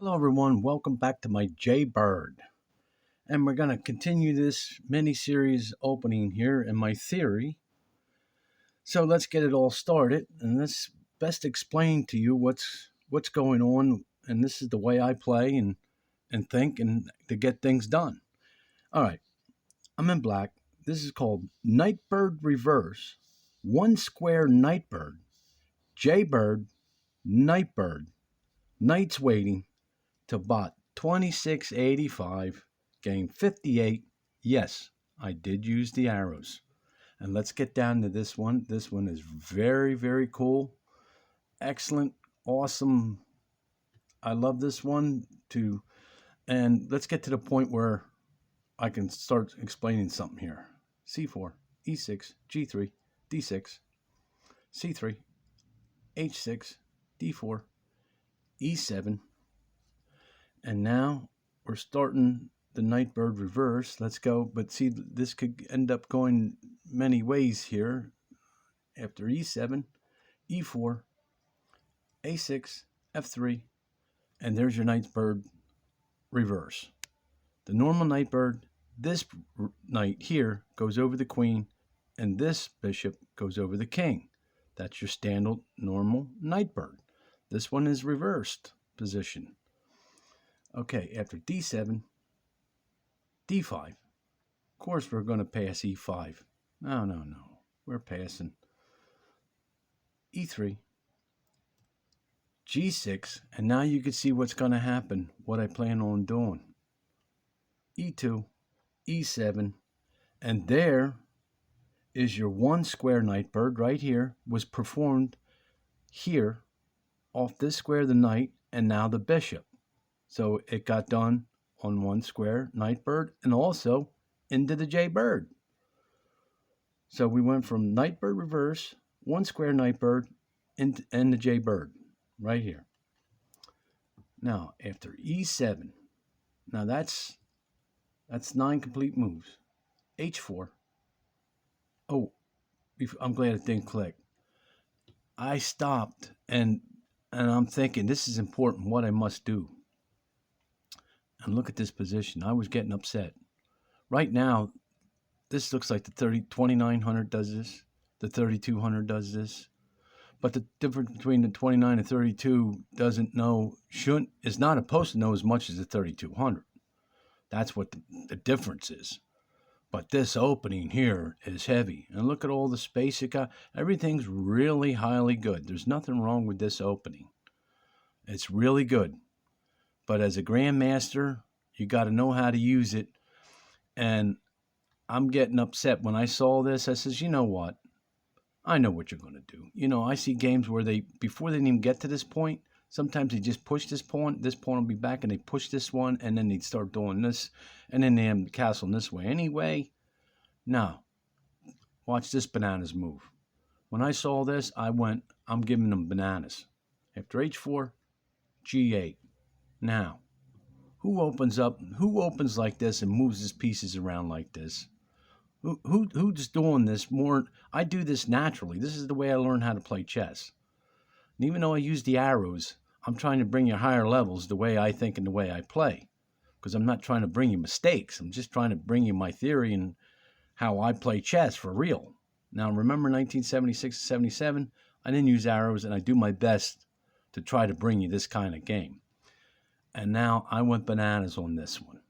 Hello, everyone. Welcome back to my jbird. And we're going to continue this mini series opening here in my theory. So let's get it all started. And let's best explain to you what's going on. And this is the way I play and think and to get things done. All right. I'm in black. This is called Nightbird Reverse. One square Nightbird. Jaybird. Nightbird. Night's waiting. To bot 2685, game 58. Yes, I did use the arrows. And let's get down to this one. This one is very, very cool. Excellent. Awesome. I love this one too. And let's get to the point where I can start explaining something here. C4, E6, G3, D6, C3, H6, D4, E7. And now we're starting the Nightbird reverse. Let's go. But see, this could end up going many ways here. After E7, E4, A6, F3, and there's your Nightbird reverse. The normal Nightbird, this knight here goes over the queen, and this bishop goes over the king. That's your standard normal Nightbird. This one is reversed position. Okay, after D7, D5. Of course, we're going to pass E5. No. We're passing. E3, G6, and now you can see what's going to happen, what I plan on doing. E2, E7, and there is your one square Nightbird right here, was performed here, off this square of the knight, and now the bishop. So it got done on one square Nightbird and also into the Jaybird. So we went from Nightbird reverse, one square Nightbird, and the Jaybird right here. Now after E7, now that's 9 complete moves. H4. Oh, I'm glad it didn't click. I stopped and I'm thinking this is important. What I must do. And look at this position. I was getting upset. Right now, this looks like the 2900 does this. The 3200 does this. But the difference between the 29 and 32 is not supposed to know as much as the 3200. That's what the difference is. But this opening here is heavy. And look at all the space it got. Everything's really highly good. There's nothing wrong with this opening. It's really good. But as a grandmaster, you got to know how to use it. And I'm getting upset. When I saw this, I says, you know what? I know what you're going to do. You know, I see games where before they even get to this point, sometimes they just push this pawn will be back, and they push this one, and then they'd start doing this, and then they have the castle in this way. Anyway, now, watch this bananas move. When I saw this, I'm giving them bananas. After H4, G8. Now, who opens like this and moves his pieces around like this? Who's doing this more? I do this naturally. This is the way I learned how to play chess. And even though I use the arrows, I'm trying to bring you higher levels the way I think and the way I play. Because I'm not trying to bring you mistakes. I'm just trying to bring you my theory and how I play chess for real. Now, remember 1976 to 77? I didn't use arrows, and I do my best to try to bring you this kind of game. And now I went bananas on this one.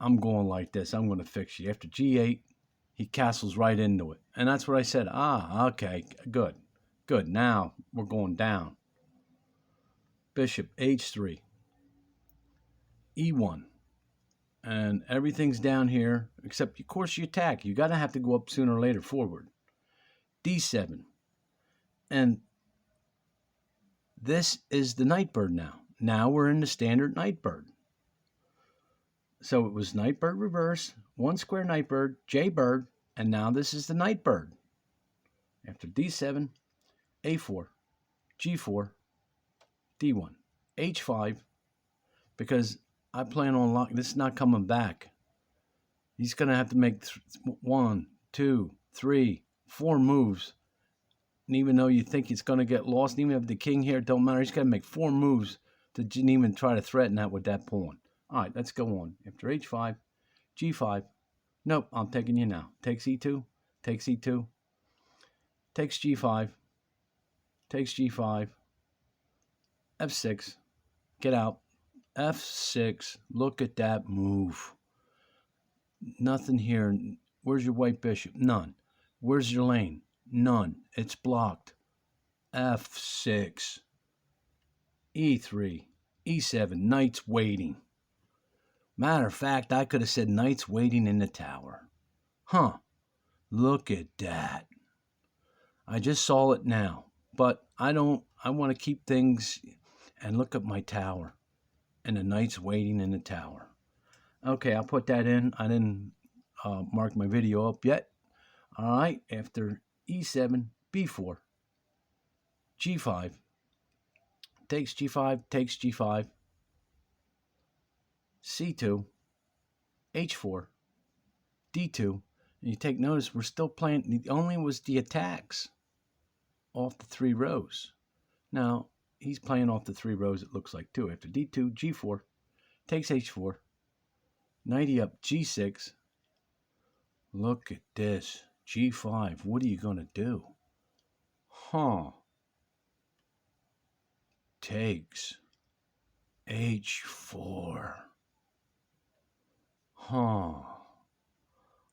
I'm going like this. I'm going to fix you. After G8, he castles right into it. And that's what I said. Okay, good. Good. Now we're going down. Bishop, H3. E1. And everything's down here, except, of course, you attack. You got to have to go up sooner or later forward. D7. And this is the Nightbird now. Now we're in the standard Nightbird. So it was Nightbird reverse, one square Nightbird, Jaybird, and now this is the Nightbird. After D7, A4, G4, D1, H5, because I plan on locking. This is not coming back. He's going to have to make 1, 2, 3, 4 moves. And even though you think it's going to get lost, even if the king here, it don't matter. He's got to make 4 moves Didn't even try to threaten that with that pawn. All right, let's go on. After h5, g5. Nope, I'm taking you now. Takes e2, takes e2, takes g5, takes g5, f6, get out, f6. Look at that move. Nothing here. Where's your white bishop? None. Where's your lane? None. It's blocked. f6, e3, e7, knight's waiting. Matter of fact, I could have said knight's waiting in the tower. Huh. Look at that. I just saw it now, but I want to keep things and look at my tower. And the knight's waiting in the tower. Okay, I'll put that in. I didn't mark my video up yet. All right, after e7, b4, g5, takes g5, takes g5, c2, h4, d2. And you take notice, we're still playing, the only was the attacks off the 3 rows. Now, he's playing off the 3 rows, it looks like, too. After d2, g4, takes h4, knight up, g6. Look at this. g5. What are you going to do? Huh. Takes h4. Huh.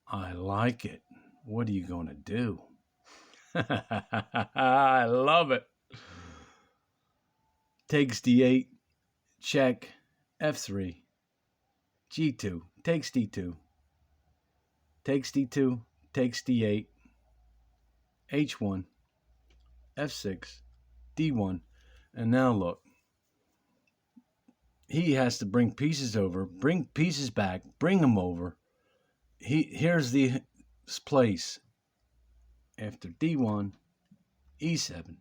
I like it. What are you going to do? I love it. Takes d8. Check. f3. g2. Takes d2. Takes d2. Takes d8. h1. f6. d1. And now look. He has to bring pieces over, bring pieces back, bring them over. Here's the place. After d1, e7,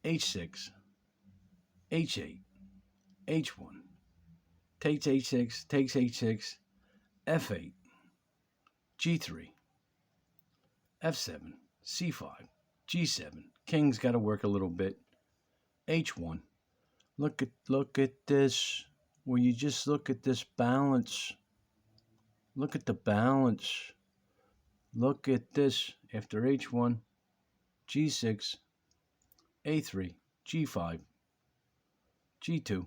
h6, h8, h1, takes h6, takes h6, f8, g3, f7, c5, g7. King's got to work a little bit. h1. Look at this. Will you just look at this balance? Look at the balance. Look at this. After h1, g6, a3, g5, g2,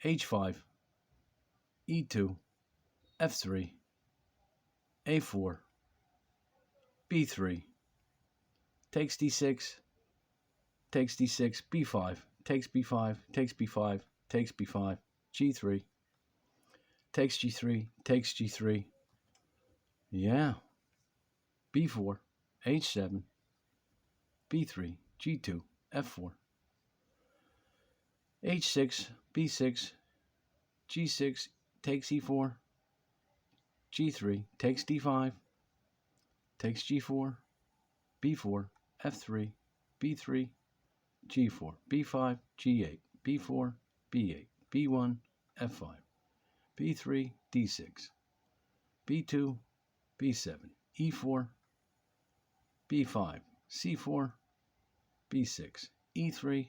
h5, e2, f3, a4, b3, takes d6, takes d6, b5, takes b5, takes b5, takes b5, g3, takes g3, takes g3. Yeah. b4, h7, b3, g2, f4, h6, b6, g6, takes e4, g3, takes d5, takes g4, b4, f3, b3, g4, b5, g8, b4, b8, b1, f5, b3, d6, b2, b7, e4, b5, c4, b6, e3.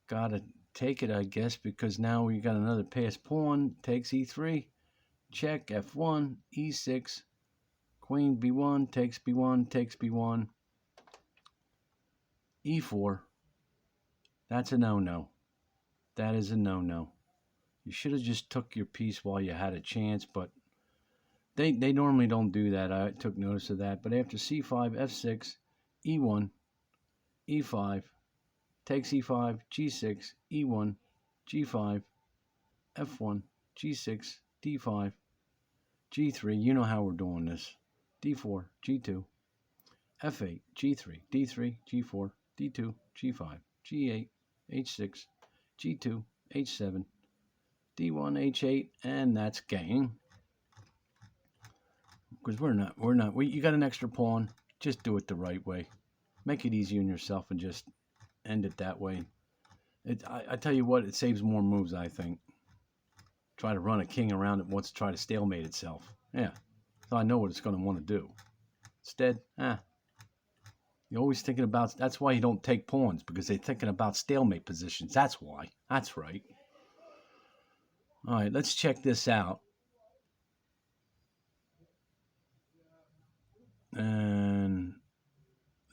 Gotta take it, I guess, because now we got another passed pawn. Takes e3, check, f1, e6, queen b1, takes b1, takes b1, e4. That's a no-no. That is a no-no. You should have just took your piece while you had a chance, but they normally don't do that. I took notice of that. But after c5, f6, e1, e5, takes e5, g6, e1, g5, f1, g6, d5, g3. You know how we're doing this. d4, g2, f8, g3, d3, g4, d2, g5, g8, h6, g2, h7, d1, h8, and that's game. Because you got an extra pawn. Just do it the right way. Make it easy on yourself and just end it that way. I tell you what, it saves more moves, I think. Try to run a king around it wants to try to stalemate itself. Yeah. So I know what it's going to want to do. Instead, You're always thinking about, that's why you don't take pawns, because they're thinking about stalemate positions. That's why. That's right. All right, let's check this out. And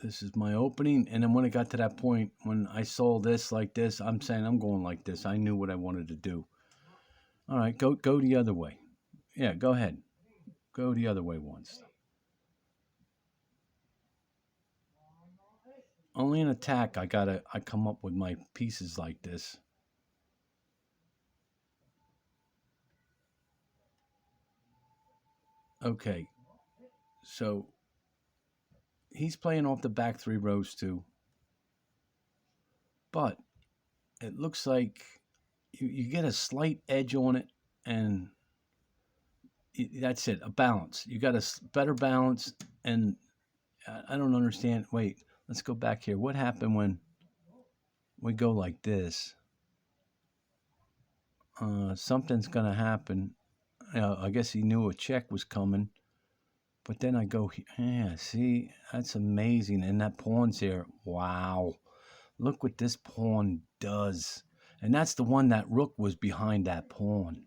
this is my opening. And then when it got to that point, when I saw this like this, I'm saying I'm going like this. I knew what I wanted to do. All right, go the other way. Yeah, go ahead. Go the other way once. Only in attack I come up with my pieces like this. Okay, so he's playing off the back 3 rows too. But it looks like you get a slight edge on it, and that's it, a balance. You got a better balance, and I don't understand. Wait, let's go back here. What happened when we go like this? Something's going to happen. I guess he knew a check was coming. But then I go, yeah, see, that's amazing. And that pawn's here. Wow. Look what this pawn does. And that's the one, that rook was behind that pawn.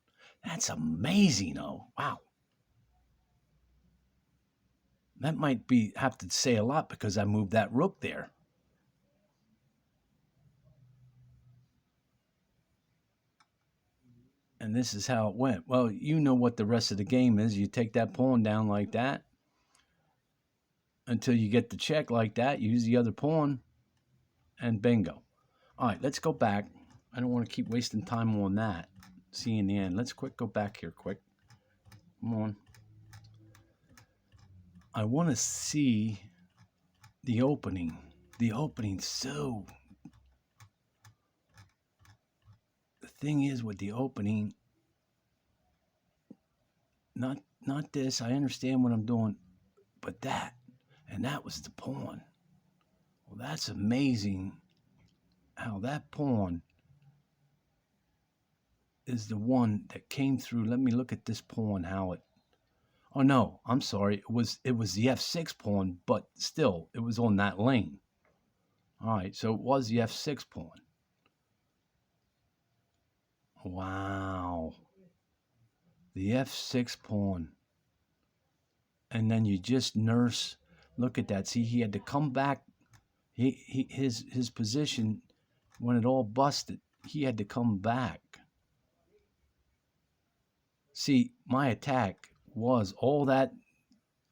That's amazing, oh. Wow. That might have to say a lot, because I moved that rook there. And this is how it went. Well, you know what the rest of the game is. You take that pawn down like that until you get the check like that. Use the other pawn, and bingo. All right, let's go back. I don't want to keep wasting time on that. See you in the end. Let's go back here quick. Come on. I want to see the opening. The opening. So the thing is with the opening, not this. I understand what I'm doing, but that, and that was the pawn. Well, that's amazing how that pawn is the one that came through. Let me look at this pawn, how it, oh no, I'm sorry. It was the f6 pawn, but still, it was on that lane. All right, so it was the f6 pawn. Wow. The f6 pawn. And then you just nurse. Look at that. See, he had to come back. His position, when it all busted, he had to come back. See, my attack was, all that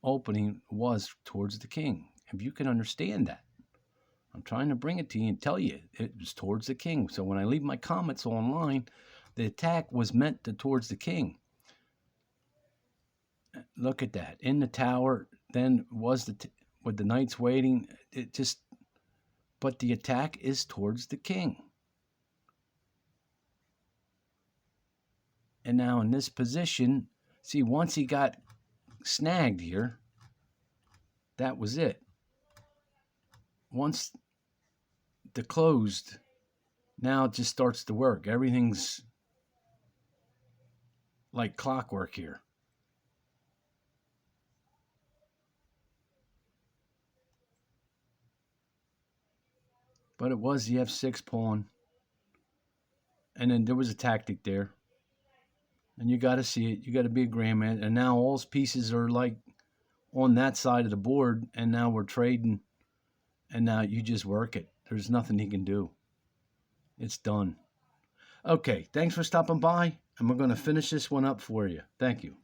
opening was towards the king. If you can understand that. I'm trying to bring it to you and tell you it was towards the king. So when I leave my comments online, the attack was meant towards the king. Look at that. In the tower, then was with the knights waiting. It just, but the attack is towards the king. And now in this position, see, once he got snagged here, that was it. Once the closed, now it just starts to work. Everything's like clockwork here. But it was the f6 pawn. And then there was a tactic there. And you got to see it. You got to be a grandman. And now all his pieces are like on that side of the board. And now we're trading. And now you just work it. There's nothing he can do. It's done. Okay, thanks for stopping by. And we're going to finish this one up for you. Thank you.